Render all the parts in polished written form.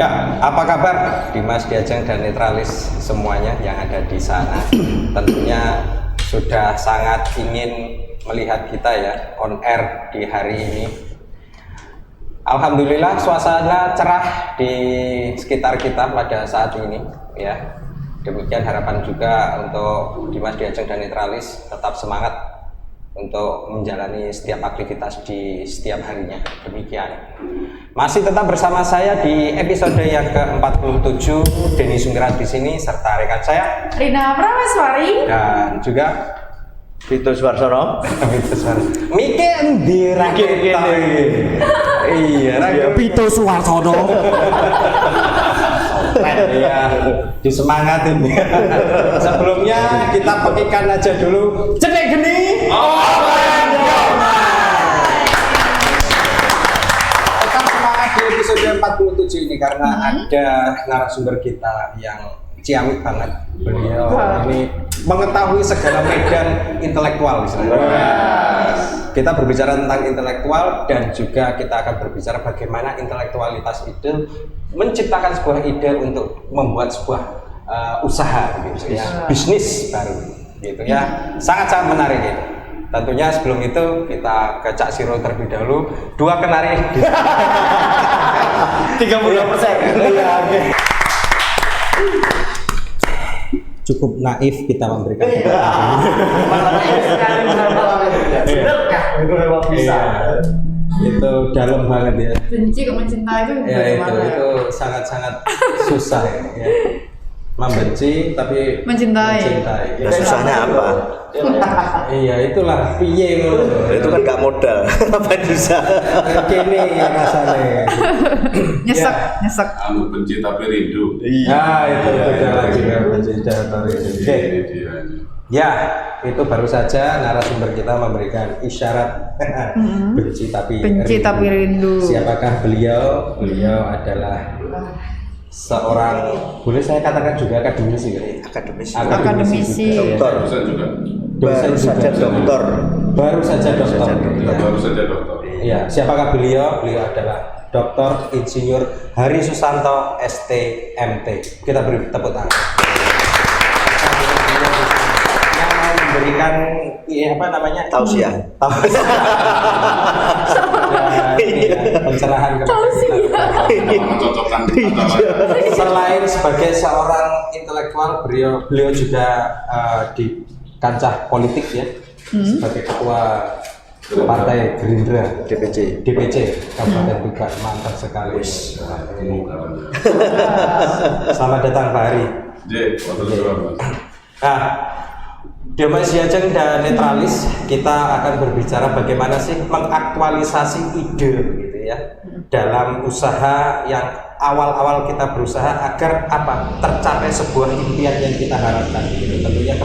Ya, apa kabar Dimas Diajeng dan Netralis semuanya yang ada di sana? Tentunya sudah sangat ingin melihat kita ya on air di hari ini. Alhamdulillah suasana cerah di sekitar kita pada saat ini ya. Demikian harapan juga untuk Dimas Diajeng dan Netralis tetap semangat untuk menjalani setiap aktivitas di setiap harinya. Demikian. Masih tetap bersama saya di episode yang ke-47, Denny Sungkirat di sini serta rekan saya Rina Prameswari dan juga Vito Suwarsono. Vito Suwarsono. Mike endi ra kita. Iya, Vito Suwarsono. Iya, disemangatin. Sebelumnya kita pekikan aja dulu. Cedek geni. Tetap semangat di episode 47 ini karena ada narasumber kita yang ciamik banget. Beliau ini mengetahui segala medan intelektual misalnya. Kita berbicara tentang intelektual dan juga kita akan berbicara bagaimana intelektualitas itu menciptakan sebuah ide untuk membuat sebuah usaha gitu ya, bisnis baru gitu ya. Sangat-sangat menarik itu. Tentunya sebelum itu kita ke Cak Siro terlebih dahulu. Dua kenari 30%. Iya, oke. Cukup naif kita memberikan itu dalam banget ya. benci ke mencintai itu Ya itu sangat-sangat susah ya. Membenci tapi mencintai. Nah, susahnya apa? Iya itulah piye Itu kan gak modal. Apa susah? kene rasanya. Nyesek. Anu benci tapi rindu. Nah itu beda lagi ya benci dan rindu. Oke. Ini dia. Ya, itu baru saja narasumber kita memberikan isyarat benci tapi rindu. Siapakah beliau? Beliau adalah seorang, boleh saya katakan juga akademisi ya? Akademisi. Juga, ya. Dokter. Dosen juga. Dosen Baru saja juga. dokter. Baru saja dokter. Ya. Baru saja dokter. Ya, siapakah beliau? Beliau adalah Dr. Insinyur Hari Susanto ST.MT. Kita beri tepuk tangan. Yang memberikan apa namanya? Tausiah. Pencerahan Mencocokkan antara selain sebagai seorang intelektual, beliau juga di kancah politik ya, sebagai ketua Partai Gerindra DPC Kabupaten Tuban. Mantap sekali. Selamat datang Pak Hari. Nah, Dimas Diajeng dan Netralis, kita akan berbicara bagaimana sih mengaktualisasi ide gitu ya dalam usaha yang awal-awal kita berusaha agar apa tercapai sebuah impian yang kita harapkan gitu. Tentunya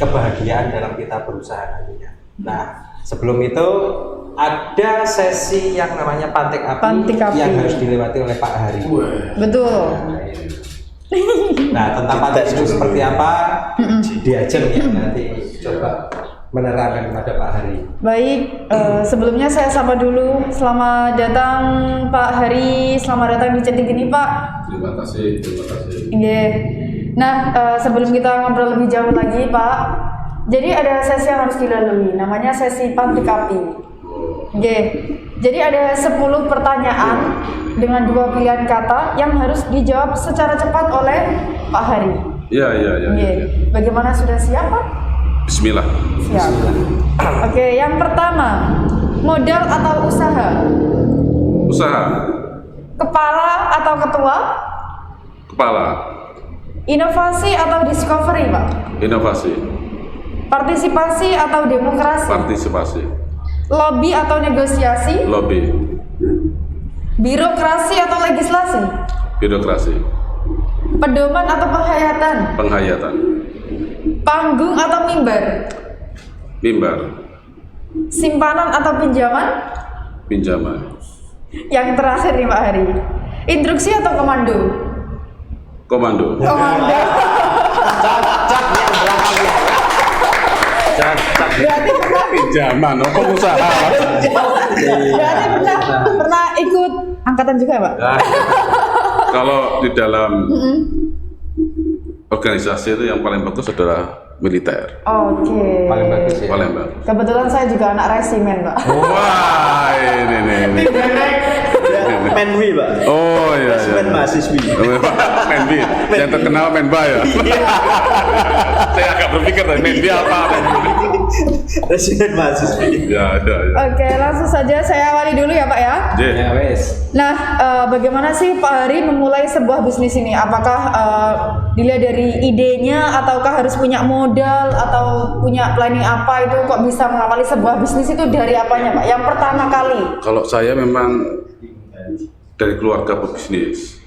kebahagiaan dalam kita berusaha nantinya. Nah, sebelum itu ada sesi yang namanya pantik api yang harus dilewati oleh Pak Hari. Betul. Nah, tentang pantik itu seperti apa? Diajeng ya nanti coba menerangkan kepada Pak Hari. Baik, sebelumnya saya sapa dulu. Selamat datang Pak Hari, selamat datang di Cetik ini Pak. Terima kasih. Iya. Nah, sebelum kita ngobrol lebih jauh lagi Pak, jadi ada sesi yang harus dilalui, namanya sesi pantik api. Oke, jadi ada 10 pertanyaan dengan 2 pilihan kata yang harus dijawab secara cepat oleh Pak Hari. Iya. Bagaimana, sudah siap Pak? Bismillah. Siap. Oke, yang pertama, modal atau usaha? Usaha. Kepala atau ketua? Kepala. Inovasi atau discovery Pak? Inovasi. Partisipasi atau demokrasi? Partisipasi. Lobby atau negosiasi? Lobby. Birokrasi atau legislasi? Birokrasi. Pedoman atau penghayatan? Penghayatan. Panggung atau mimbar? Mimbar. Simpanan atau pinjaman? Pinjaman. Yang terakhir nih Pak Hari, instruksi atau komando? Komando. Komando. Berarti Pinjaman, pengusaha. berarti pernah ikut angkatan juga ya Pak? Kalau di dalam organisasi itu yang paling bagus adalah militer. Oke. Paling bagus ya. Paling bagus. Kebetulan saya juga anak resimen, Pak. Wah, ini. Menwi, Pak. Oh iya. Men mahasiswi. Menbi, yang terkenal Menba ya. Saya agak berpikir tadi Menbi apa? Presiden mahasiswi. Ya. Oke, langsung saja saya awali dulu ya, Pak ya. J. Ya wes. Nah, bagaimana sih Pak Hari memulai sebuah bisnis ini? Apakah dilihat dari idenya, ataukah harus punya modal, atau punya planning apa itu kok bisa mengawali sebuah bisnis itu dari apanya, Pak? Yang pertama kali. Kalau saya memang dari keluarga pebisnis.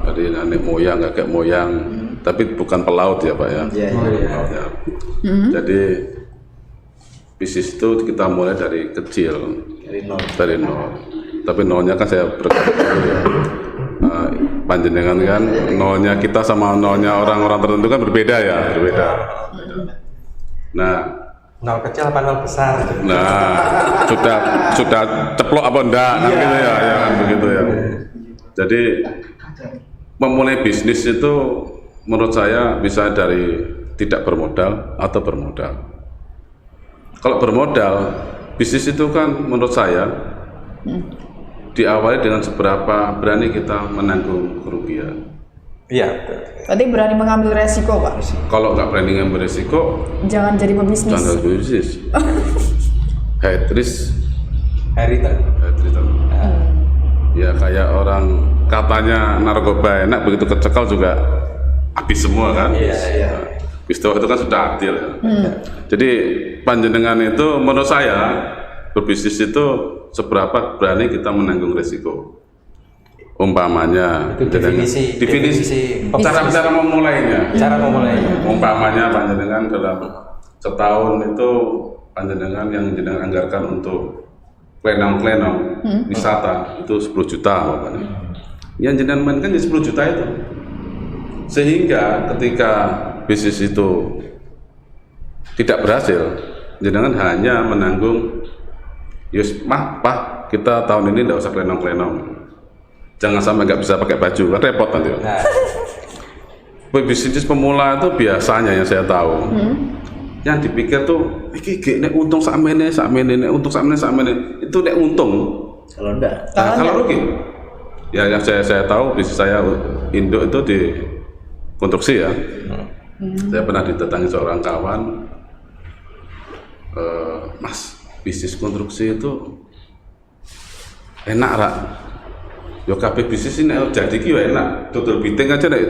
Dari nenek moyang, kakek moyang, tapi bukan pelaut ya Pak ya. Iya. Pelaut, ya. Jadi bisnis itu kita mulai dari kecil, dari nol. Tapi nolnya kan saya berkata ya. Panjenengan kan nolnya kita sama nolnya orang-orang tertentu kan berbeda ya, berbeda. Nah, Nol kecil apa nol besar? sudah ceplok apa enggak kan gitu ya, kan begitu ya. Jadi memulai bisnis itu menurut saya bisa dari tidak bermodal atau bermodal. Kalau bermodal, bisnis itu kan menurut saya diawali dengan seberapa berani kita menanggung kerugian. Iya, betul. Berarti berani mengambil resiko, Pak. Kalau nggak berani ngambil resiko, Jangan jadi pebisnis. jangan bisnis. High risk, High return. high return. Ya kayak orang katanya narkoba enak, begitu kecekal juga habis semua kan. Iya. Peristiwa itu kan sudah adil. Jadi panjenengan itu menurut saya berbisnis itu seberapa berani kita menanggung resiko. Umpamanya Itu definisi cara memulainya. Cara memulainya. Umpamanya panjenengan dalam setahun itu panjenengan yang jenengan anggarkan untuk klenong-klenong wisata itu 10 juta umpamanya. Yang jenengan mainkan ya 10 juta itu. Sehingga ketika bisnis itu tidak berhasil, jenengan hanya menanggung yus Pak, kita tahun ini tidak usah klenong-klenong. Jangan sampai nggak bisa pakai baju, kan repot nanti. Nah, Bisnis pemula itu biasanya yang saya tahu, yang dipikir tuh, iki nek untung sakmene, nek untung sakmene, itu nek untung. Kalau enggak, Kalau rugi, ya yang saya tahu bisnis saya Indo itu di konstruksi ya. Saya pernah didatangi seorang kawan, Mas, bisnis konstruksi itu enak rak. Yo kabeh bisnis ini jadi ki enak. Tutul biting aja nek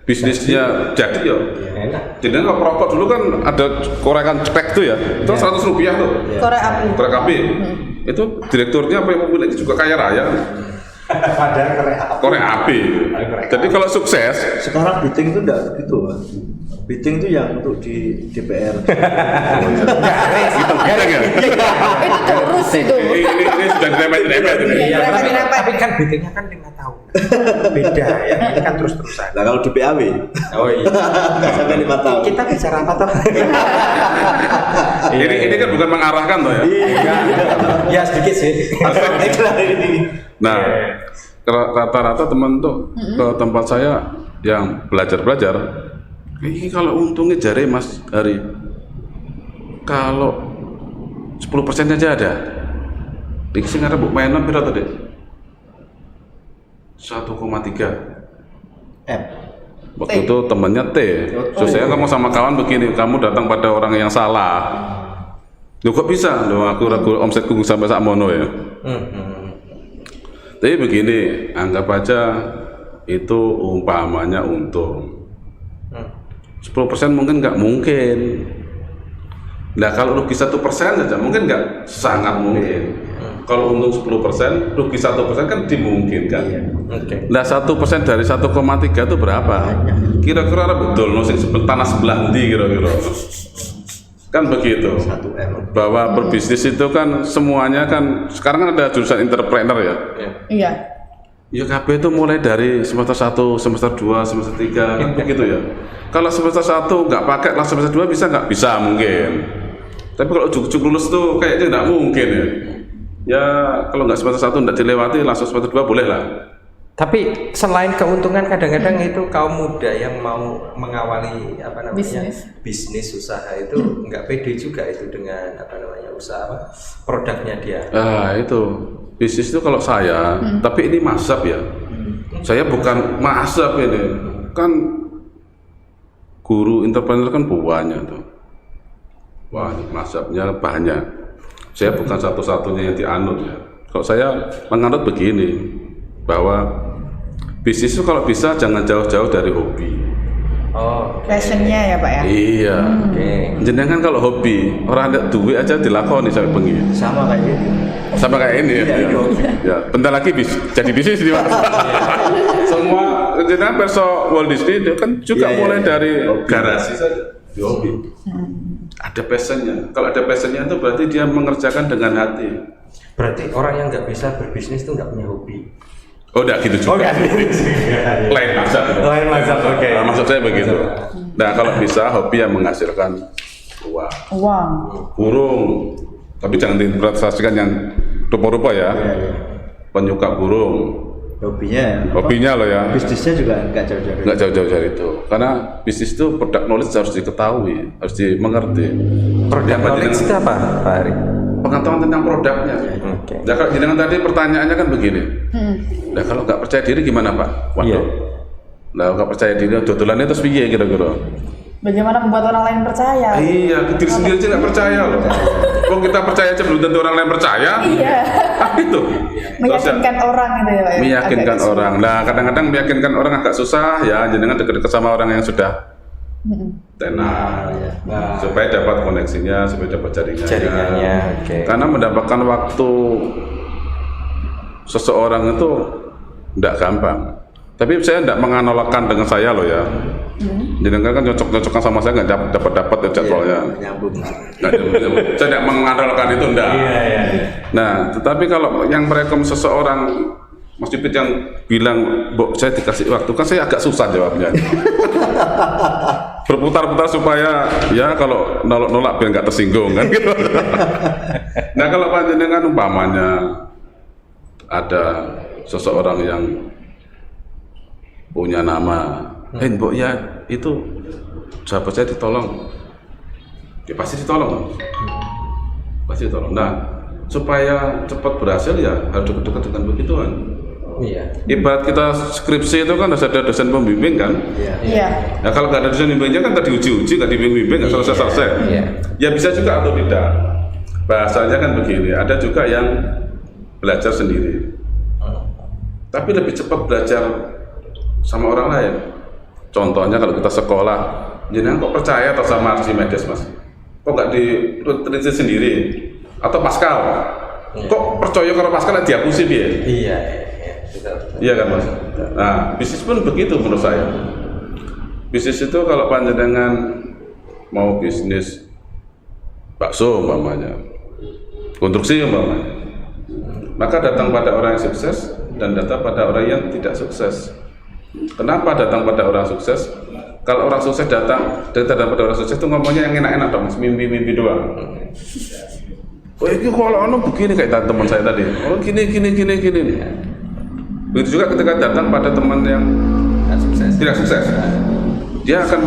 bisnisnya jadi yo. enak. Jadi kalau perokok dulu kan ada korekan cetek tuh ya. Itu 100 rupiah tuh. Korek api. Korek api. Itu direkturnya apa yang memiliki juga kaya raya. Padahal Korek api. Jadi kalau sukses, sekarang bidding itu enggak gitu, Pak. Bidding itu yang untuk di DPR. gitu ya. Itu terus itu. Ini sudah direpet-repet ini. Iya. Tapi kan biddingnya kan 5 tahun. Beda ya. Ini kan terus-terusan. Nah, kalau di PAW Oh iya. enggak sampai 5 tahun. Kita bicara apa toh? Ini kan bukan mengarahkan toh ya. Ya sedikit sih. Nah, rata-rata teman tuh ke tempat saya yang belajar, ini kalau untungnya jare Mas Hari, kalau 10% aja ada. Ini sing arep mbok mainan pira tadi? 1,3 M. Waktu itu temannya T. So, saya ngomong sama kawan begini, kamu datang pada orang yang salah. Loh kok bisa? Loh aku ragu omsetku sampai sakmono ya. Tapi begini, anggap aja itu umpamanya untung. 10% mungkin nggak mungkin. Nah kalau rugi 1% saja mungkin nggak, sangat mungkin. Kalau untung 10%, rugi 1% kan dimungkinkan. Oke. Nah 1% dari 1,3 itu berapa? Kira-kira betul no sing tanah sebelah ndi kira-kira. Kan begitu. 1M. Bahwa berbisnis itu kan semuanya kan sekarang kan ada jurusan entrepreneur ya. Iya. Ya KB itu mulai dari semester 1, semester 2, semester 3 kan begitu ya. Kalau semester 1 nggak pakai lah semester 2 bisa nggak? Bisa mungkin. Tapi kalau ujuk-ujuk lulus tuh kayaknya nggak mungkin ya. Ya kalau nggak semester 1 nggak dilewati langsung semester 2 boleh lah. Tapi selain keuntungan kadang-kadang itu kaum muda yang mau mengawali bisnis usaha itu nggak pede juga itu dengan usaha produknya dia. Itu bisnis itu kalau saya, tapi ini mazhab ya. Saya bukan mazhab ini, kan guru entrepreneur kan banyak tuh. Wah, mazhabnya banyak. Saya bukan satu-satunya yang dianut ya. Kalau saya menganut begini, bahwa bisnis itu kalau bisa jangan jauh-jauh dari hobi. Passionnya ya Pak ya? Iya. Jenengan kalau hobi, orang ada duit aja dilakoni sampai bengi. Sama kayak ini. Sama kayak ini ya. Ya, bentar lagi jadi bisnis nih Mas. Semua jenengan perso Walt Disney itu kan juga mulai dari garasi saja. Hobi. Ada passionnya. Kalau ada passionnya itu berarti dia mengerjakan dengan hati. Berarti orang yang nggak bisa berbisnis itu nggak punya hobi. Oh, enggak gitu juga. Lain mazhab. Oke. Nah, maksud saya begitu. Nah, kalau bisa hobi yang menghasilkan uang. Burung. Tapi jangan diinterpretasikan yang rupa-rupa ya. Penyuka burung. Hobinya loh ya. Bisnisnya juga nggak jauh-jauh dari itu. Karena bisnis itu produk knowledge harus diketahui, harus dimengerti. Produk knowledge itu apa, Pak Ari? Pengetahuan tentang produknya. Nah, kalau jenengan tadi pertanyaannya kan begini. Nah, kalau nggak percaya diri gimana Pak? Waduh. Nah, nggak percaya diri, dodolannya terus piye kira-kira? Bagaimana membuat orang lain percaya? Iya, diri sendiri aja nggak percaya loh. Kalau kita percaya aja belum tentu orang lain percaya. Iya. Itu. Meyakinkan orang gitu ya Pak ya? Meyakinkan orang. Nah, kadang-kadang meyakinkan orang agak susah ya, jenengan dekat-dekat sama orang yang sudah tenar, supaya dapat koneksinya, supaya dapat jaringannya. Karena mendapatkan waktu seseorang itu tidak gampang. Tapi saya tidak menganalogkan dengan saya loh ya. Jenengan kan cocok-cocokan sama saya nggak dapat jadwalnya. Saya tidak menganalogkan itu enggak. Nah, tetapi kalau yang merekom seseorang Mas Dipit yang bilang, "Mbok, saya dikasih waktu," kan saya agak susah jawabnya. Berputar-putar supaya ya kalau nolak biar nggak tersinggung kan gitu. Nah, kalau panjenengan umpamanya ada seseorang yang punya nama, Mbok ya itu sahabat saya ditolong, ya pasti ditolong. Nah, supaya cepat berhasil ya harus dekat-dekat dengan begituan. Ibarat kita skripsi itu kan harus ada dosen pembimbing kan? Nah, kalau nggak ada dosen pembimbingnya kan tadi uji-uji, nggak dibimbing, nggak selesai. Ya bisa juga atau tidak. Bahasanya kan begini, ada juga yang belajar sendiri. Tapi lebih cepat belajar sama orang lain. Contohnya kalau kita sekolah, jenengan kok percaya atau sama Archimedes Mas? Kok nggak diteliti sendiri? Atau Pascal? Kok percaya kalau Pascal dihapusin ya? Iya kan Mas? Nah, bisnis pun begitu menurut saya. Bisnis itu kalau panjenengan mau bisnis bakso umpamanya, konstruksi umpamanya, maka datang pada orang yang sukses dan datang pada orang yang tidak sukses. Kenapa datang pada orang sukses? Kalau orang sukses datang pada orang sukses itu ngomongnya yang enak-enak dong Mas, mimpi-mimpi doang. Oh ini kalau begini kayak teman saya tadi, oh gini. Begitu juga ketika datang pada teman yang tidak sukses, dia akan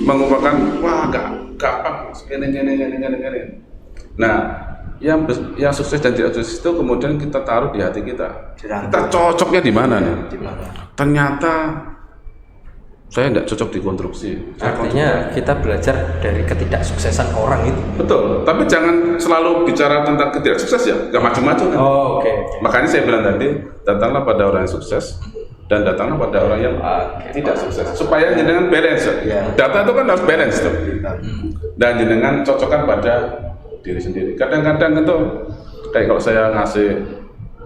mengumpulkan, wah gampang, gini. Nah, yang sukses dan tidak sukses itu kemudian kita taruh di hati kita. Kita cocoknya di mana nih? Ternyata saya tidak cocok di konstruksi. Artinya kita belajar dari ketidaksuksesan orang itu. Betul, tapi jangan selalu bicara tentang ketidaksukses ya, nggak macam-macam kan. Oke. Makanya saya bilang tadi, datanglah pada orang yang sukses dan datanglah pada orang yang tidak sukses. Supaya jenengan balance. Data itu kan harus balance tuh. Dan jenengan cocokkan pada diri sendiri. Kadang-kadang itu kayak kalau saya ngasih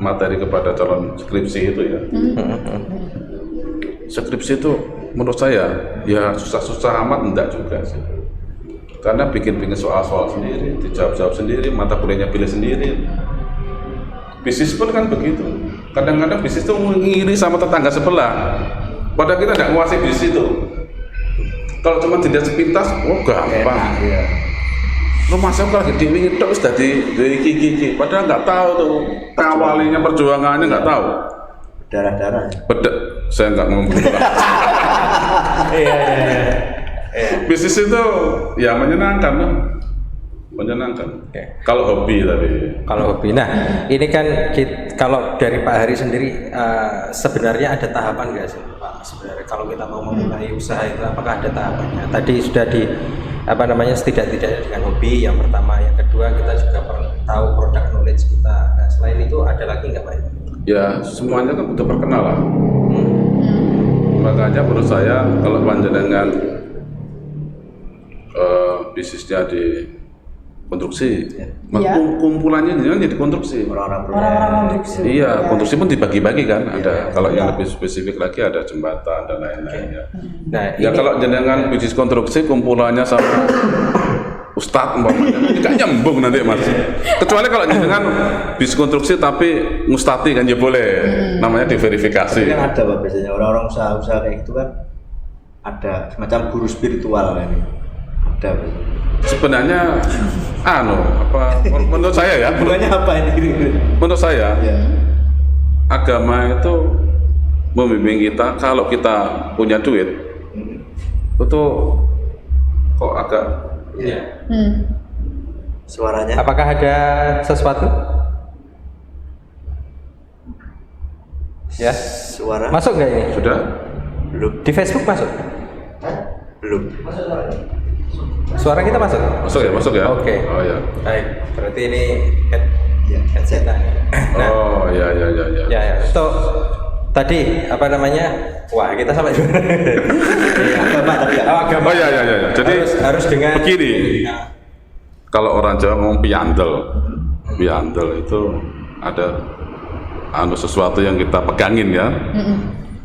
materi kepada calon skripsi itu ya. Skripsi itu menurut saya ya susah-susah amat enggak juga sih. Karena bikin soal-soal sendiri, dijawab-jawab sendiri, mata kuliahnya pilih sendiri. Bisnis pun kan begitu. Kadang-kadang bisnis itu ngiri sama tetangga sebelah. Padahal kita tidak menguasai bisnis itu. Kalau cuma dilihat sepintas, oh gampang. Rumah saya kalau diwingin itu sudah di gigi. Padahal nggak tahu tuh awalnya perjuangannya nggak tahu. berdarah-darah. Saya nggak ngomong. Iya. Bisnis itu ya menyenangkan loh. Menyenangkan. Oke. Kalau hobi tapi. Kalau hobi, nah ini kan kalau dari Pak Hari sendiri sebenarnya ada tahapan nggak sih Pak? Sebenarnya kalau kita mau memulai usaha itu apakah ada tahapannya? Tadi sudah setidak-tidaknya dengan hobi yang pertama, yang kedua kita juga perlu tahu produk knowledge kita. Nah selain itu ada lagi nggak Pak? Ya semuanya kan butuh perkenalan. Makanya menurut saya kalau panjenengan bisnisnya di konstruksi, kumpulannya jangan jadi konstruksi. Orang-orang Iya, konstruksi pun dibagi-bagi kan. Ada kalau yang lebih spesifik lagi ada jembatan dan lain-lain ya. Nah, Ya kalau jenengan bisnis konstruksi kumpulannya sama Ustadz umpamanya nggak nyambung nanti mas. Kecuali kalau jenengan bisnis konstruksi tapi ngustati kan ya boleh. Namanya diverifikasi. Tapi kan ada Pak biasanya orang-orang usaha-usaha kayak gitu kan ada semacam guru spiritual kan. Ada Pak. Sebenarnya menurut saya ya, Bukannya apa ini? menurut saya Ya. agama itu membimbing kita kalau kita punya duit itu kok agak Suaranya. apakah ada sesuatu? Ya, Suara. masuk nggak ini? sudah. Belum. Di Facebook masuk? Belum. Suara kita masuk? Masuk ya. Oke. Oh ya. Baik, berarti ini Ya. headset. Nah, Oh ya. ya. Untuk tadi apa namanya? Wah, kita sampai Agama tadi. agama. Oh ya. Jadi harus dengan begini. Kalau orang Jawa ngomong piandel itu ada sesuatu yang kita pegangin ya.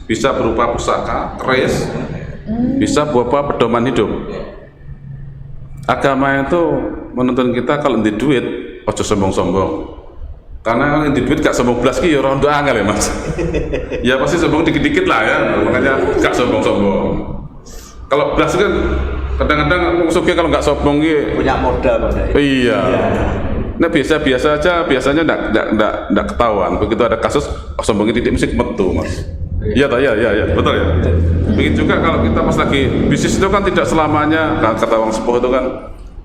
Bisa berupa pusaka, keris, bisa berupa pedoman hidup. Agama itu menuntun kita kalau di duit, ojo sombong-sombong. Karena kalau di duit gak sombong belas ki ya rondo angel ya mas. Ya pasti sombong dikit-dikit lah ya, makanya gak sombong-sombong. Kalau belas kan kadang-kadang sugih kalau nggak sombong ki. Punya modal Pak. Iya. Nah biasa-biasa aja, biasanya nggak ketahuan. Begitu ada kasus sombongnya titik mesti metu mas. Iya betul ya. Begitu juga kalau kita pas lagi bisnis itu kan tidak selamanya, kata orang sepuh itu kan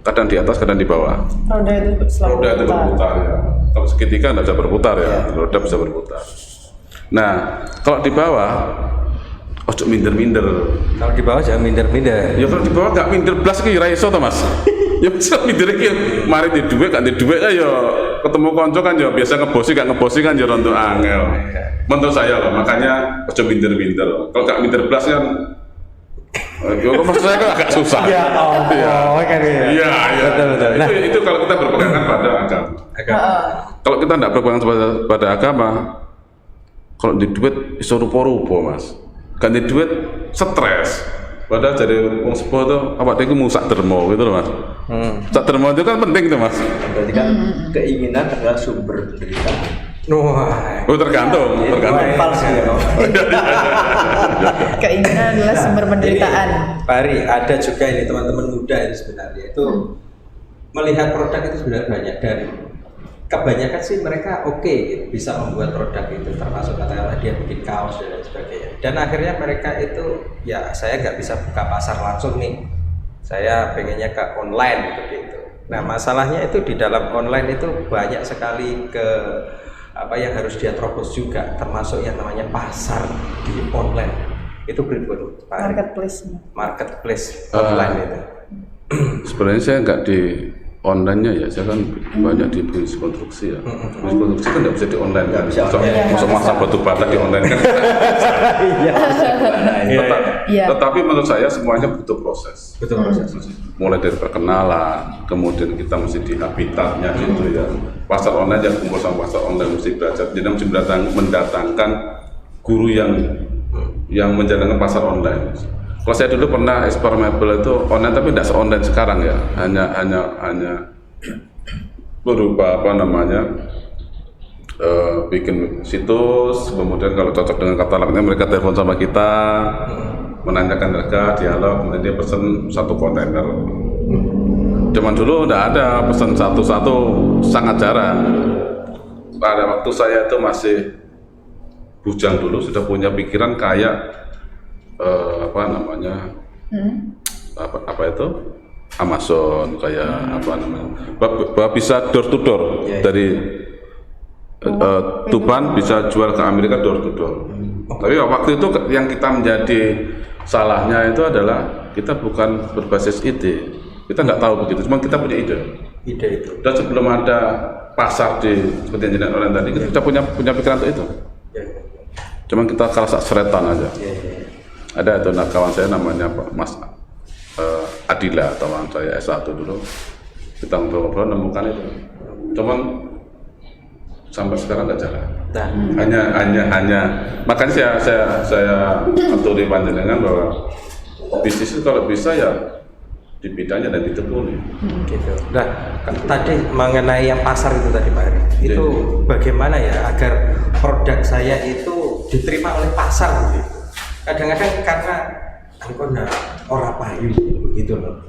kadang di atas, kadang di bawah. Roda itu berputar ya. Kalau segitiga nggak bisa berputar ya, roda bisa berputar. Nah kalau di bawah, ojo minder-minder. kalau di bawah jangan minder-minder. Ya kalau di bawah nggak minder blas ki ra iso to Mas. Ya bisa minder ki mari di dhuwit gak di dhuwit kan ya ketemu kanca kan ya biasa ngebosi kan ya rontok angel. Menurut saya loh, makanya ojo minder-minder. Kalau gak minder blas kan ya maksud saya kan agak susah. Ya Allah, kan ya. Iya. Betul. Nah, Itu kalau kita berpegangan pada agama. Kalau kita tidak berpegangan pada agama, kalau di duit iso rupo-rupo Mas. Ganti duit stres. Padahal jadi wong sepuh tuh apa itu mau sak dermo gitu loh Mas. Sak dermo itu kan penting tuh Mas. Berarti kan keinginan adalah sumber penderitaan. wah. Oh tergantung. Palsu ya. Keinginan adalah sumber penderitaan. Pak Ari, ada juga ini teman-teman muda ini sebenarnya itu melihat produk itu sebenarnya banyak dan kebanyakan sih mereka oke gitu, bisa membuat produk itu termasuk katakanlah dia bikin kaos dan lain sebagainya. Dan akhirnya mereka itu ya saya nggak bisa buka pasar langsung nih, saya pengennya ke online begitu. Nah masalahnya itu di dalam online itu banyak sekali ke apa yang harus dia terobos juga, termasuk yang namanya pasar di online itu berikut Pak Ari. Marketplace online itu. Sebenarnya saya nggak di online-nya ya, saya kan banyak di bisnis konstruksi ya. Bisnis konstruksi kan nggak bisa di online kan. Masuk masa batu bata di online kan. Tetapi menurut saya semuanya butuh proses. Betul proses. Mulai dari perkenalan, kemudian kita mesti di habitatnya gitu ya. Pasar online yang kumpul sama pasar online mesti belajar. Jadi mesti mendatangkan guru yang menjalankan pasar online. Kalau saya dulu pernah eksperimental itu online tapi tidak se-online sekarang ya, hanya berupa apa namanya bikin situs, kemudian kalau cocok dengan katalognya mereka telepon sama kita, menanyakan harga, dialog, kemudian dia pesen satu kontainer. Zaman dulu tidak ada pesan satu-satu, sangat jarang. Pada waktu saya itu masih bujang dulu sudah punya pikiran kayak apa namanya apa itu Amazon kayak apa namanya bahwa bisa door to door dari Tuban bisa jual ke Amerika door to door. Tapi waktu itu yang kita menjadi salahnya itu adalah kita bukan berbasis ide, kita nggak tahu begitu, cuma kita punya ide itu. Dan sebelum ada pasar di seperti yang jenis orang tadi, kita sudah punya pikiran untuk itu. Cuma kita kalah seretan aja. Ada itu kawan saya namanya Pak Mas Adila, teman saya S1 dulu. Kita ngobrol-ngobrol nemukan itu. Cuman sampai sekarang nggak jalan. Hanya makanya saya aturi panjenengan bahwa bisnis itu kalau bisa ya di bidangnya dan ditekuni. Gitu. Nah, tadi mengenai yang pasar itu tadi Pak Heri, itu bagaimana ya agar produk saya itu diterima oleh pasar begitu. Kadang-kadang karena orang payu begitu loh.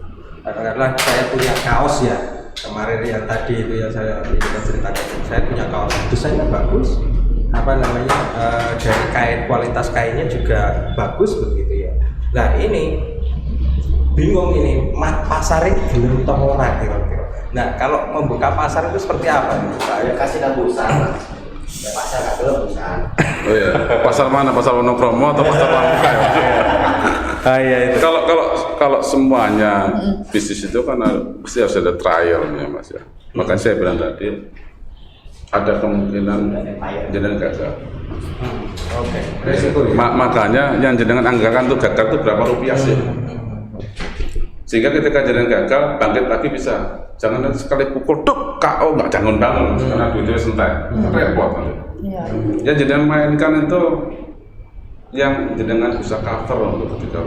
Katakanlah saya punya kaos ya, kemarin yang tadi itu yang saya ceritakan, saya punya kaos desainnya bagus, apa namanya dari kain, kualitas kainnya juga bagus begitu ya. Nah ini bingung ini pasarnya belum tahu orang kira-kira. Nah kalau membuka pasar itu seperti apa? Saya kasih pulsa. Ya pasar nggak belum pulsa. Oh iya, pasar mana? Pasar Wonokromo atau pasar Pramuka? Iya itu. Kalau semuanya bisnis itu kan pasti harus ada trialnya Mas ya. Makanya saya bilang tadi ada kemungkinan jenengan gagal. Oke. Resiko. Makanya yang jenengan anggarkan tuh gagal tuh berapa rupiah sih? Sehingga ketika jenengan gagal bangkit lagi bisa. Jangan sekali pukul tuk KO nggak bangun karena duitnya sentai repot nanti. Yang jenengan mainkan itu yang jenengan bisa cover untuk ketika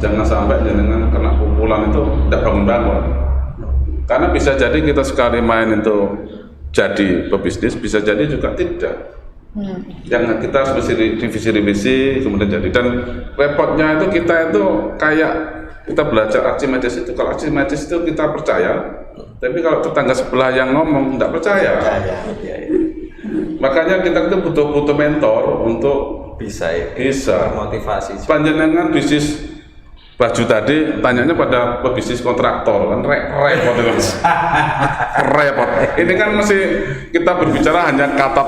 jangan sampai jenengan kena pukulan itu tidak bangun. Karena bisa jadi kita sekali main itu jadi pebisnis, bisa jadi juga tidak. Yang kita harus revisi kemudian jadi. Dan repotnya itu kita itu kayak kita belajar Archimedes itu, kalau Archimedes itu kita percaya, tapi kalau tetangga sebelah yang ngomong tidak percaya. Makanya kita itu butuh mentor untuk bisa motivasi. Panjenengan bisnis baju tadi tanyanya pada pebisnis kontraktor kan repot itu. Repot. Ini kan masih kita berbicara hanya kata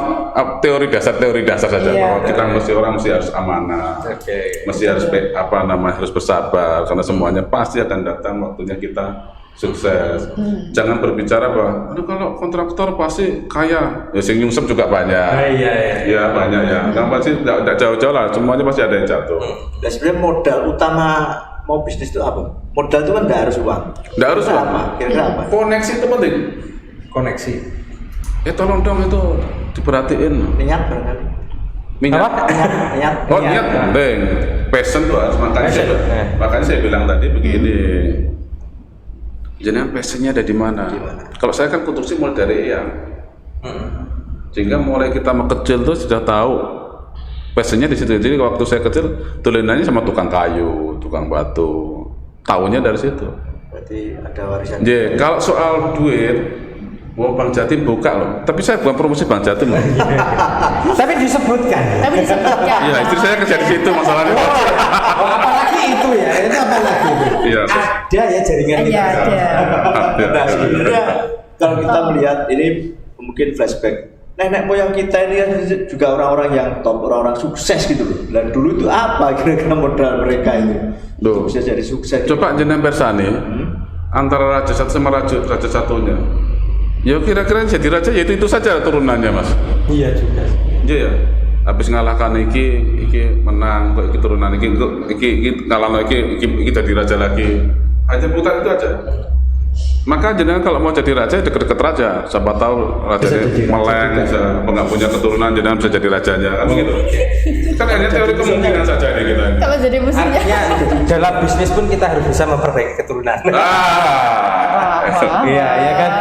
teori dasar saja. Bahwa kita mesti harus amanah, mesti harus harus bersabar karena semuanya pasti akan datang waktunya kita sukses. Jangan berbicara bahwa kalau kontraktor pasti kaya, ya sing nyungsep juga banyak. Iya banyak ya. Kan pasti tidak jauh-jauh lah, semuanya pasti ada yang jatuh. Dan sebenarnya modal utama mau bisnis itu apa? Modal itu kan tidak harus uang. Tidak harus uang. Kira-kira apa? Koneksi itu penting. Koneksi. Ya tolong dong itu diperhatiin. Minyak barangkali. Minyak. Minyak. Oh minyak penting. Passion tuh harus makanya saya bilang tadi begini. Jenengan passionnya ada di mana? Kalau saya kan konstruksi mulai dari yang, sehingga mulai kita kecil tuh sudah tahu passionnya di situ. Jadi waktu saya kecil tulenannya sama tukang kayu, tukang batu, tahunya dari situ. Berarti ada warisan. Kalau soal duit, mau Bang Jatim buka loh. Tapi saya bukan promosi Bang Jatim loh. Tapi disebutkan. Iya, istri saya kerja di situ masalahnya. Apalagi itu ya, itu apalagi. Iya. Ada ya jaringan itu. Nah, sebenarnya kalau kita melihat ini mungkin flashback. Nenek moyang kita ini kan juga orang-orang yang top, orang-orang sukses gitu loh. Dan dulu itu apa kira-kira modal mereka itu? Bisa jadi sukses. Coba jenengan persani antara raja satu sama raja satunya. Ya kira-kira jadi raja ya itu saja turunannya Mas. Iya juga. Iya ya. Habis ngalahkan iki menang, kok iki turunan iki ngalahkan iki jadi raja lagi. Hanya putar itu aja. Maka jenengan kalau mau jadi raja deket-deket raja, siapa tahu raja meleng, nggak punya keturunan jenengan bisa jadi rajanya, kan begitu. Kan hanya teori kemungkinan saja ini kita. Kalau jadi musuhnya. Dalam bisnis pun kita harus bisa memperbaiki keturunan. Iya kan,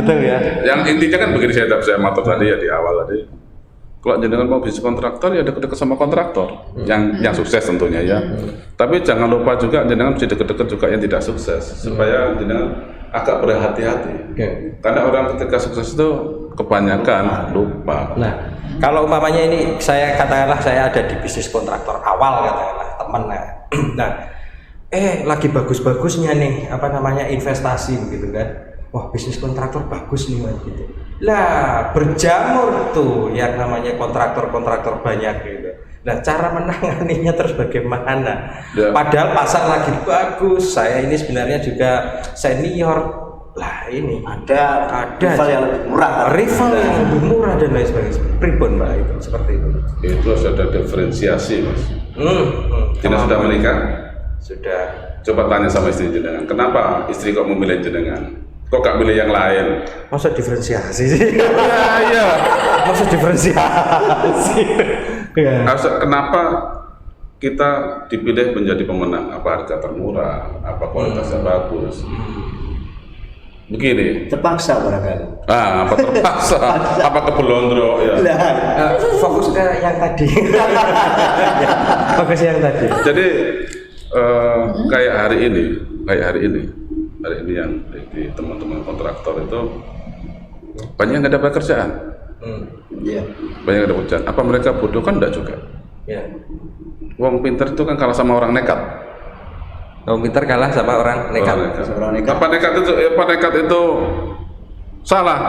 betul ya. Yang intinya kan begini saya matur tadi ya di awal tadi. Kalau jenengan mau bisnis kontraktor ya deket-deket sama kontraktor yang sukses tentunya ya. Tapi jangan lupa juga jenengan mesti deket-deket juga yang tidak sukses supaya jenengan agak berhati-hati. Karena orang ketika sukses itu kebanyakan lupa. Nah, Kalau umpamanya ini saya katakanlah saya ada di bisnis kontraktor awal katakanlah teman nah lagi bagus-bagusnya nih apa namanya investasi gitu kan. Wah, bisnis kontraktor bagus nih Mas gitu. Lah, berjamur tuh yang namanya kontraktor-kontraktor banyak gitu. Nah, cara menanganinya terus bagaimana? Ya. Padahal pasar lagi bagus. Saya ini sebenarnya juga senior. Lah ini ada rival yang lebih murah. Rival yang lebih murah dan lain sebagainya. Pribon Mbak itu seperti itu. Itu harus ada diferensiasi, Mas. Jenengan sudah menikah? Sudah. Coba tanya sama istri jenengan, kenapa istri kok memilih jenengan? Kok gak milih yang lain? Masa diferensiasi sih? Iya. Masa diferensiasi? Ya. Kenapa kita dipilih menjadi pemenang? Apa harga termurah? Apa kualitasnya bagus? Begini. Terpaksa barangkali. Apa terpaksa? Apa kebelondro? Ya. Fokus ke yang tadi. Fokus yang tadi. Jadi kayak hari ini yang di teman-teman kontraktor itu banyak yang nggak ada pekerjaan. Iya. Banyak yang ada pekerjaan. Apa mereka bodoh? Kan enggak juga. Ya. Wong pinter itu kan kalah sama orang nekat. Kamu pintar kalah sama orang nekat. Orang nekat. Apa nekat itu salah?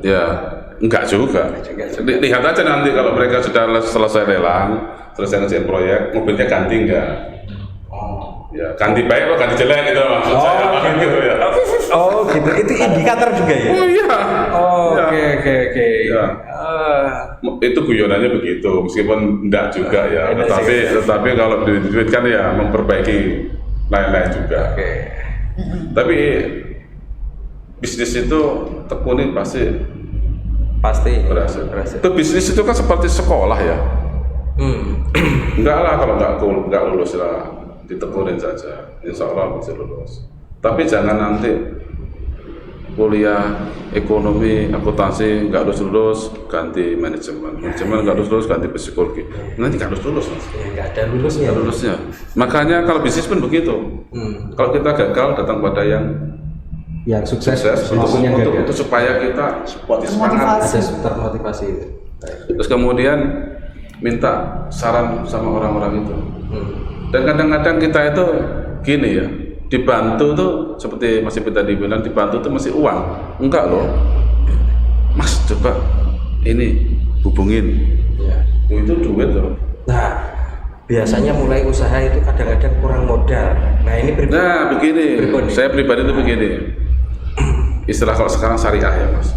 Ya, enggak juga. Lihat aja nanti kalau mereka sudah selesai lelang, selesai ngerjain proyek, mobilnya ganti enggak? Ya, ganti baik atau ganti jelek gitu maksud saya gitu ya. Oh, gitu. Itu indikator juga ya? Oh iya. Oke. Ya. Itu guyonannya begitu, meskipun enggak juga ya. Tetapi kalau duit kan ya memperbaiki lain-lain juga. Oke. Tapi bisnis itu tekuni pasti berhasil. Itu bisnis itu kan seperti sekolah ya. Enggak lah kalau enggak lulus lah, ditekunin saja, insya Allah bisa lulus. Tapi jangan nanti kuliah ekonomi akuntansi nggak lulus ganti manajemen nggak lulus ganti psikologi, nanti nggak lulus mas. Ya, nggak ada lulusnya. Makanya kalau bisnis pun begitu. Kalau kita gagal datang pada yang sukses untuk supaya kita semangat, ada termotivasi. Terus kemudian minta saran sama orang-orang itu. Dan kadang-kadang kita itu gini ya, dibantu tuh seperti Mas Ipin tadi bilang, dibantu tuh masih uang. Enggak loh, Mas coba ini hubungin, itu duit loh. Nah, biasanya mulai usaha itu kadang-kadang kurang modal. Nah ini begini, saya pribadi itu begini, istilah kalau sekarang syariah ya Mas.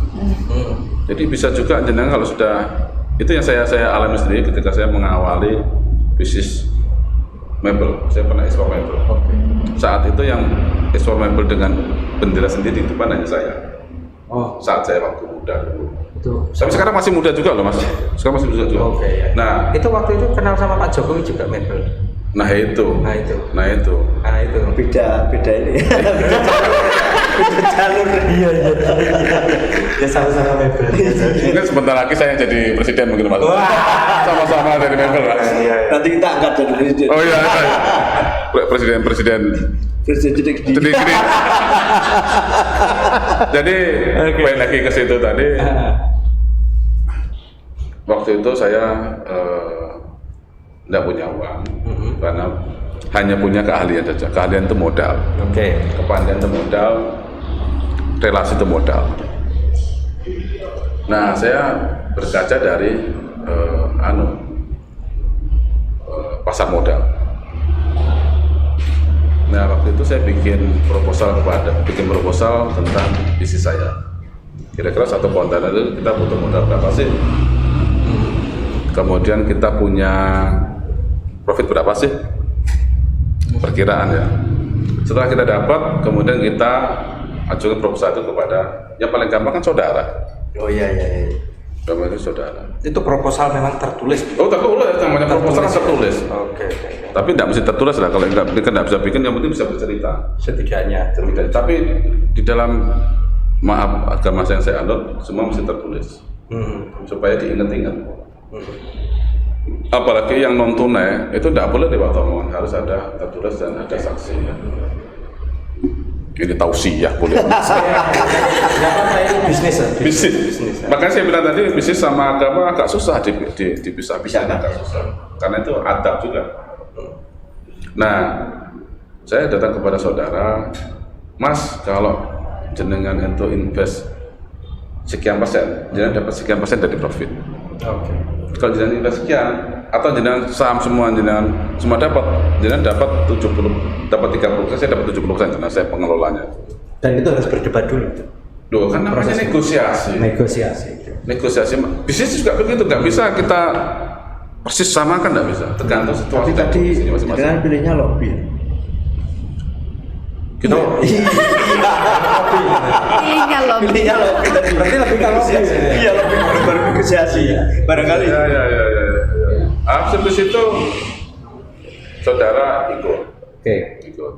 Jadi bisa juga jenengan kalau sudah, itu yang saya alami sendiri ketika saya mengawali bisnis mebel. Saya pernah ekspor mebel. Saat itu yang ekspor mebel dengan bendera sendiri di depan hanya saya. Saat saya waktu muda dulu. Tapi sekarang masih muda juga loh Mas. Sekarang masih muda juga. Ya. Nah, itu waktu itu kenal sama Pak Jokowi juga mebel. Nah itu. Beda ini. Beda jalur. Iya. Ya sama-sama mebel. Mungkin sebentar lagi saya jadi presiden mungkin Mas. Sama-sama dari mebel Mas. Nanti kita angkat jadi presiden. Oh iya. Presiden gede. Jadi balik lagi ke situ tadi. Waktu itu saya tidak punya uang karena hanya punya keahlian saja. Keahlian itu modal. Kepandaian itu modal, relasi itu modal. Nah, saya berkaca dari pasar modal. Nah, waktu itu saya bikin proposal tentang bisnis saya. Kira-kira satu kontainer itu kita butuh modal berapa sih? Kemudian kita punya profit berapa sih? Perkiraan ya. Setelah kita dapat, kemudian kita ajukan proposal itu kepada yang paling gampang kan saudara. Iya. Gampang itu saudara. Itu proposal memang tertulis. Tertulis, namanya proposal kan tertulis. Oke. Tapi tidak mesti tertulis lah, kalau nggak bisa bikin, yang penting bisa bercerita. Setidaknya. Tapi di dalam agama yang saya anut, semua mesti tertulis. Supaya diingat-ingat. Apalagi yang non tunai itu tidak boleh lewat omongan, harus ada tertulis dan ada saksi. Ini tausiah boleh. Nggak apa-apa, ini bisnis ya. Bisnis. Makanya saya bilang tadi bisnis sama agama agak susah dipisah-pisahkan, agak susah. Karena itu adab juga. Nah, saya datang kepada saudara, Mas, kalau jenengan itu invest sekian persen, jenengan dapat sekian persen dari profit. Oke. Kalau jenengan invest sekian, atau jenengan saham semua jenengan semua dapat, jenengan dapat 30%, saya dapat 70% karena saya pengelolanya. Dan itu harus berdebat dulu. Duh, kan namanya Proses negosiasi. Negosiasi, bisnis juga begitu, nggak bisa kita persis samakan, nggak bisa. Tergantung situasi. Tapi tadi masing-masing. dengan pilihnya lobby. Gitu. Pilihnya loh. Pilihnya lobby tadi. Berarti lebih kalau Iya, lobby baru negosiasi. Barangkali. Ya. Habis itu saudara ikut. Oke. Ikut.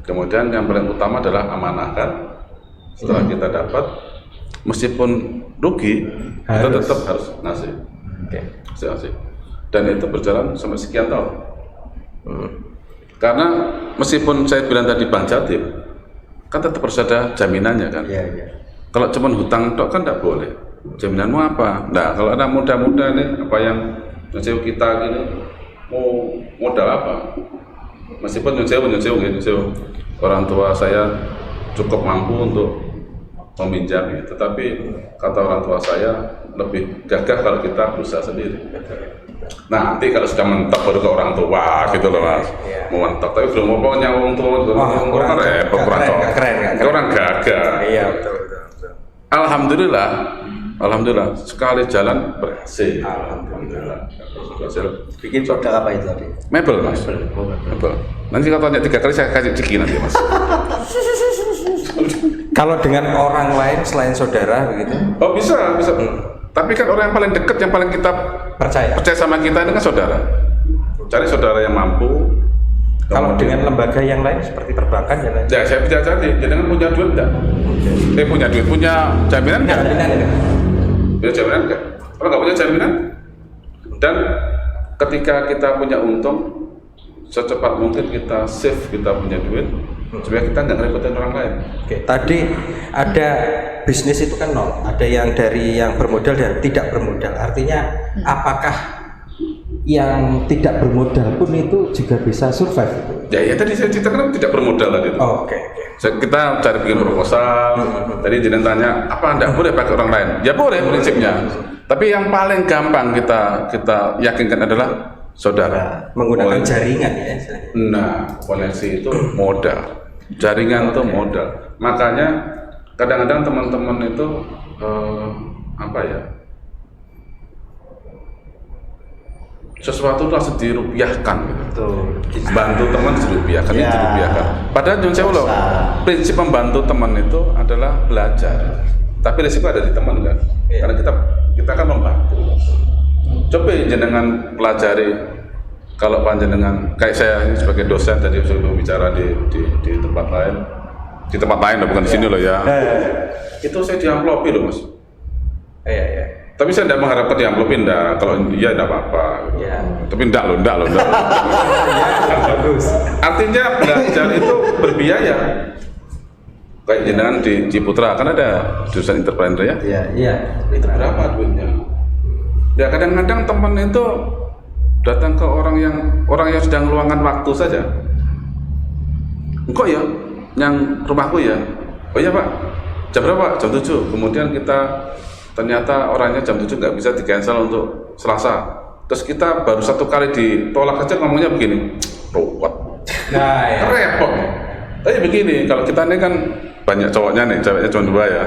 Kemudian yang paling utama adalah amanahkan. Setelah kita dapat, meskipun rugi, kita tetap harus ngasih. Oke. Ngasih. Dan itu berjalan sampai sekian tahun. Karena meskipun saya bilang tadi Bank Jatim, kan tetap harus ada jaminannya kan. Iya. Kalau cuma hutang tok kan tidak boleh. Jaminanmu apa? Nah, kalau anak muda-muda nih, apa yang nyusul kita gini, mau modal apa? Meskipun nyusul orang tua saya cukup mampu untuk meminjam, tetapi kata orang tua saya lebih gagah kalau kita berusaha sendiri. Nah, nanti kalau sudah mentok baru ke orang tua gitu loh Mas. Mau mentok, tapi belum mau nyawang tua, kurang repot, keren. Orang gagah. Iya, betul. Alhamdulillah sekali jalan berhasil. Alhamdulillah. Bikin produk apa itu tadi? Mebel Mas. Mebel. Nanti kalau tanya 3 kali saya kasih ciki nanti Mas. Kalau dengan orang lain selain saudara begitu? Oh bisa. Tapi kan orang yang paling dekat, yang paling kita percaya sama kita ini kan saudara. Cari saudara yang mampu. Kalau dengan lembaga yang lain seperti perbankan ya lain? Ya saya bicara tadi, jangan punya duit enggak? Punya duit, punya jaminan enggak? Punya jaminan enggak? Kalau nggak punya jaminan, dan ketika kita punya untung, secepat mungkin kita save, kita punya duit, supaya kita nggak ngerepotin orang lain. Oke, tadi ada bisnis itu kan nol, ada yang dari yang bermodal dan tidak bermodal. Artinya apakah yang tidak bermodal pun itu juga bisa survive itu? Ya tadi saya ceritakan tidak bermodal tadi itu. Oke. Kita cari bikin proposal. Tadi jenengan tanya, apa Anda boleh pakai orang lain? Ya boleh prinsipnya. Tapi yang paling gampang kita yakinkan adalah saudara. Menggunakan jaringan ya. Nah, koneksi itu modal. Jaringan itu modal. Makanya kadang-kadang teman-teman itu sesuatu itu harus dirupiahkan gitu. Bantu teman dirupiahkan, Ya. dirupiahkan. Padahal John Sewu loh, prinsip membantu teman itu adalah belajar. Tapi risiko ada di teman kan, karena kita kan membantu. Coba jenengan pelajari, kalau panjenengan kayak saya ini sebagai dosen tadi sudah bicara di tempat lain, bukan di sini loh ya. Itu saya diamplopi loh Mas. Iya. Tapi saya tidak mengharapkan diamplopin, kalau iya tidak apa-apa. Ya. Tapi enggak loh. Bagus. Artinya belajar itu berbiaya. Kayak jenengan di Ciputra kan ada jurusan entrepreneur ya. Iya. Itu berapa duitnya? Ya kadang-kadang teman itu datang ke orang yang sedang meluangkan waktu saja. Engkau ya, yang rumahku ya. Oh iya Pak, jam berapa? Jam 7. Kemudian ternyata orangnya jam 7 nggak bisa di-cancel untuk Selasa. Terus kita baru 1 kali ditolak aja ngomongnya begini, ruwet. Nah, ya. Repot. Tapi begini, kalau kita ini kan banyak cowoknya nih, ceweknya cuma 2 ya.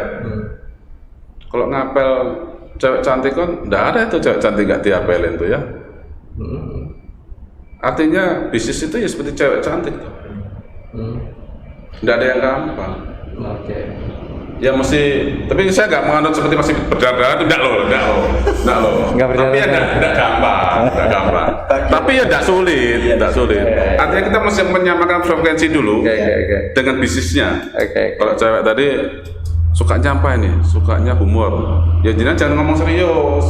Kalau ngapel cewek cantik kan, nggak ada itu cewek cantik nggak diapelin tuh ya. Artinya bisnis itu ya seperti cewek cantik tuh. Nggak ada yang gampang. Oke. Ya mesti, tapi saya nggak menganut seperti masih berdarah, enggak loh. Nggak berdarah. Tapi ya enggak gampang. Tapi ya enggak sulit. Artinya kita mesti menyamakan frekuensi dulu dengan bisnisnya. Kalau cewek tadi sukanya apa ini? Sukanya humor. Ya jangan ngomong serius.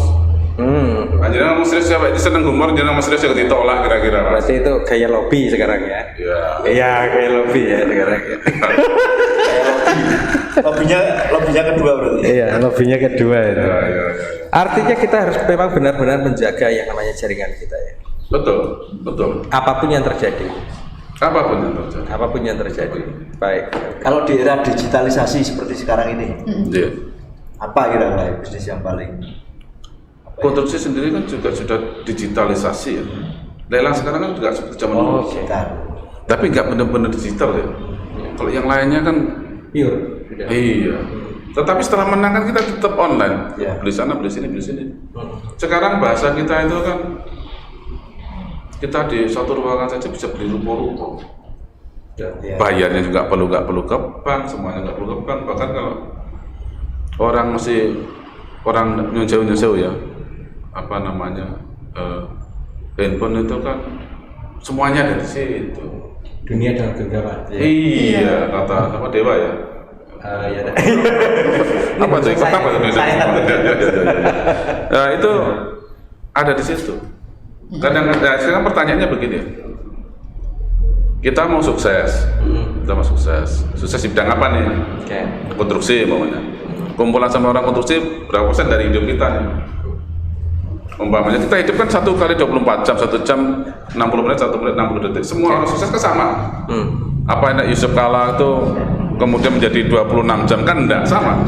Jangan ngomong serius siapa itu seneng humor, jangan ngomong serius yang ditolak kira-kira. Mas. Berarti itu gaya lobby sekarang ya. Iya. Iya, gaya lobby ya sekarang ya. Lobbynya kedua berarti. Iya, lobbynya kedua itu. Iya. Artinya kita harus memang benar-benar menjaga yang namanya jaringan kita ya. Betul. Apapun yang terjadi. Apapun yang terjadi. Baik. Kalau di era digitalisasi seperti sekarang ini, Iya. apa kira-kira bisnis yang paling Konstruksi sendiri kan juga sudah digitalisasi ya. Lelang sekarang kan juga seperti zaman dulu. digital? Tapi nggak benar-benar digital ya. Kalau yang lainnya kan Pure. iya. Tetapi setelah menang kan kita tetap online. Iya. Beli sana, beli sini. Sekarang bahasa kita itu kan kita di satu ruangan saja bisa beli rupo-rupo. Ya. Bayarnya juga nggak perlu ke bank, semuanya nggak perlu ke bank. Bahkan kalau orang nyonjau ya, apa namanya, handphone itu kan semuanya ada di situ. Dunia dalam genggaman. Iya, kata apa Dewa ya. Ya. Apa tuh? Ikut apa tuh? Nah, itu ada di situ. Kadang-kadang sekarang pertanyaannya begini. Kita mau sukses. Sukses di bidang apa nih? Oke. Konstruksi umpamanya. Kumpulan sama orang konstruksi berapa persen dari hidup kita nih? Umpamanya kita hidup kan 1 kali 24 jam, 1 jam 60 menit, 1 menit 60 detik. Semua orang sukses kan sama. Apa enak Yusuf Kala itu kemudian menjadi 26 jam kan enggak sama.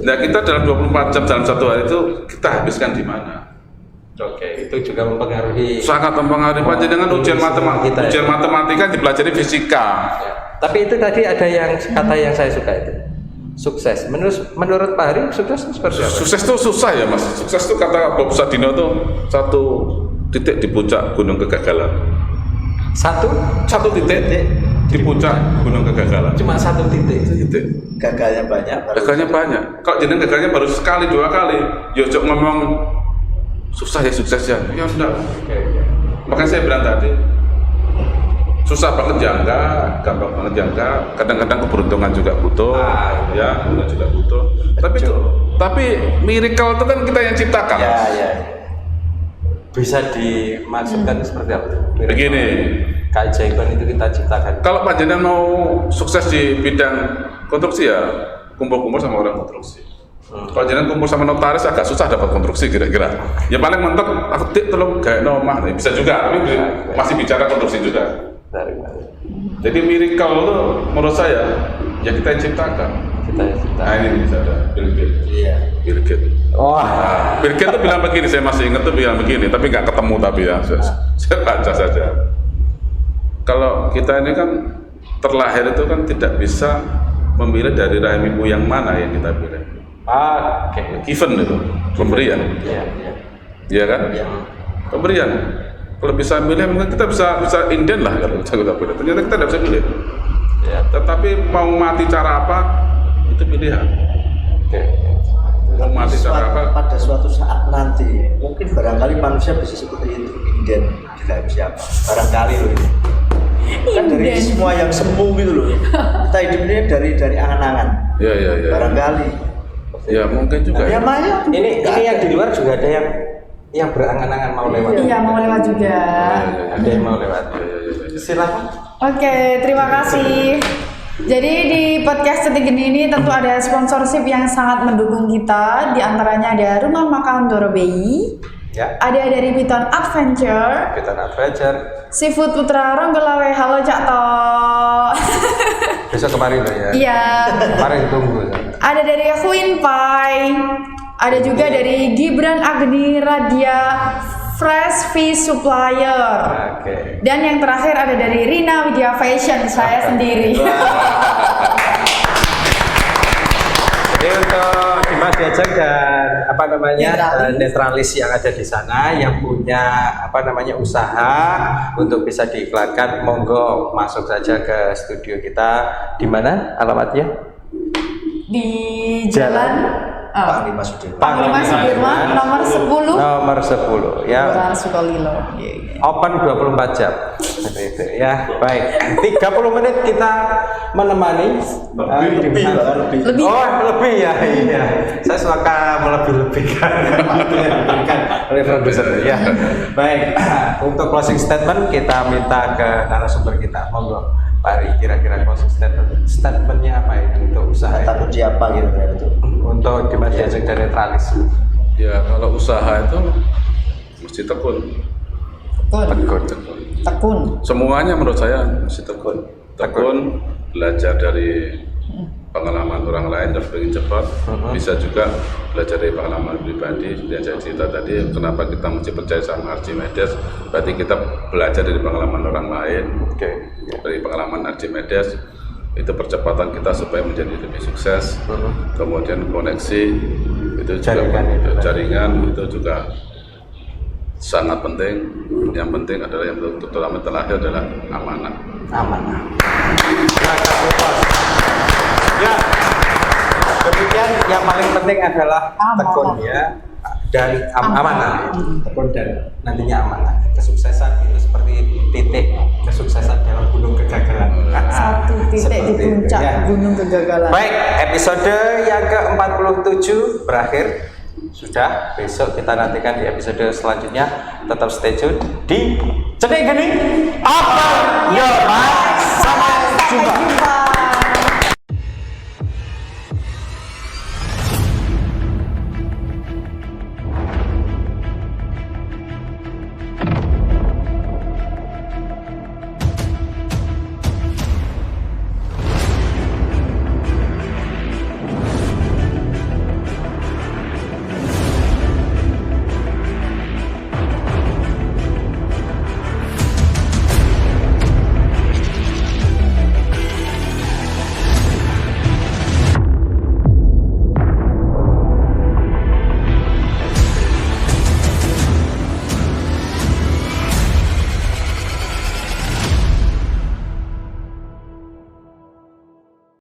Nah kita dalam 24 jam dalam satu hari itu kita habiskan di mana? Oke, itu juga mempengaruhi. Sangat mempengaruhi panjenengan ujian matematika. Kita, ya. Ujian matematika dipelajari fisika. Ya. Tapi itu tadi ada yang kata yang saya suka itu. Sukses. Menurut Pak Hari sukses itu seperti apa? Sukses itu susah ya Mas. Sukses itu kata Bob Sadino tuh 1 titik di puncak gunung kegagalan. 1 titik di puncak gunung kegagalan. Cuma 1 titik. Gagalnya banyak. Gagalnya banyak. Kalau jenengan gagalnya baru sekali 2 kali, ya ojo ngomong susah ya sukses ya. Ya enggak. Makanya saya bilang tadi susah banget ya enggak, gampang banget ya enggak. Kadang-kadang keberuntungan juga butuh, ya, keberuntungan juga butuh. Tapi miracle itu kan kita yang ciptakan. Ya. Bisa dimaksudkan seperti apa? Begini, keajaiban itu kita ciptakan. kalau panjenengan mau sukses di bidang konstruksi ya kumpul-kumpul sama orang konstruksi. Kalau jenengan kumpul sama notaris agak susah dapat konstruksi kira-kira. Ya paling mentok aku tolong gawe omah, bisa juga, tapi masih bicara konstruksi juga. Jadi miracle itu menurut saya ya kita yang ciptakan. Nah ini bisa ada Bill Gates. Iya. Bill Gates. Wah. Bill Gates tuh bilang begini, saya masih ingat tuh bilang begini, tapi nggak ketemu tapi ya, saya baca saja. Kalau kita ini kan terlahir itu kan tidak bisa memilih dari rahim ibu yang mana yang kita pilih. Oke. Given itu, pemberian. Iya kan? Pemberian. Kalau bisa milih mungkin kita bisa inden lah kalau kita pilih. Ternyata kita tidak bisa pilih. Ya, tetapi mau mati cara apa itu pilihan. Mau mati cara apa? Pada suatu saat nanti mungkin barangkali manusia bisa seperti itu, inden tidak siapa. Barangkali loh ini. Kan dari semua yang semu gitu loh. Kita hidupnya dari angan-angan. Ya. Barangkali. Ya mungkin juga. Ya Maya. Ini yang di luar juga ada yang berangan-angan mau lewat. Iya, mau lewat juga. Ada yang mau lewat. Silakan. Oke, terima kasih. Jadi di podcast Detik Geni ini tentu ada sponsorship yang sangat mendukung kita. Di antaranya ada Rumah Makan Dorobei, Ya. ada dari Piton Adventure, Seafood Putra Ronggolawe. Halo Cak To. Besok kemarin loh ya. Iya. Kemarin tunggu. Ada dari Queen Pie, ada juga dari Gibran Agni Radia Fresh Fish Supplier. Oke. Dan yang terakhir ada dari Rina Widya Fashion, saya sendiri. Jadi untuk Dimas Diajak dan netralis yang ada di sana yang punya usaha untuk bisa diiklankan, monggo masuk saja ke studio kita. Di mana alamatnya? Di Jalan Panglima Sudirman. Panglima Sudirman nomor 10. Nomor 10 ya. Kelurahan Sukolilo. Open 24 jam. Seperti itu ya. Baik. 30 menit kita menemani Lebih. Lebih. Oh, lebih ya. Iya. Saya suka melebih-lebihkan. oleh produser ya. Baik, untuk closing statement kita minta ke narasumber kita. Monggo, Pak Ari, kira-kira closing statementnya apa ya untuk usaha Kata itu? kunci apa kira-kira itu? Untuk diajak dan netralis. Ya kalau usaha itu mesti tekun. Tekun. Semuanya menurut saya mesti tekun. Tekun, belajar dari pengalaman orang lain dan ingin cepat. Bisa juga belajar dari pengalaman pribadi. Yang saya cerita tadi, kenapa kita mesti percaya sama Archimedes? Berarti kita belajar dari pengalaman orang lain. Dari pengalaman Archimedes itu percepatan kita supaya menjadi lebih sukses. Kemudian koneksi itu juga jaringan itu juga sangat penting. Yang penting adalah yang terutama terakhir adalah amanah. Ya, kemudian yang paling penting adalah tekun ya, dan amanah. Tekun dan nantinya amanah. Kesuksesan itu seperti titik kesuksesan dalam gunung kegagalan. Satu titik di puncak ya. gunung kegagalan. Baik, episode yang ke-47 berakhir. Sudah, besok kita nantikan di episode selanjutnya. Tetap stay tune di Cedik Geni Apa Yo Mas. Sampai jumpa.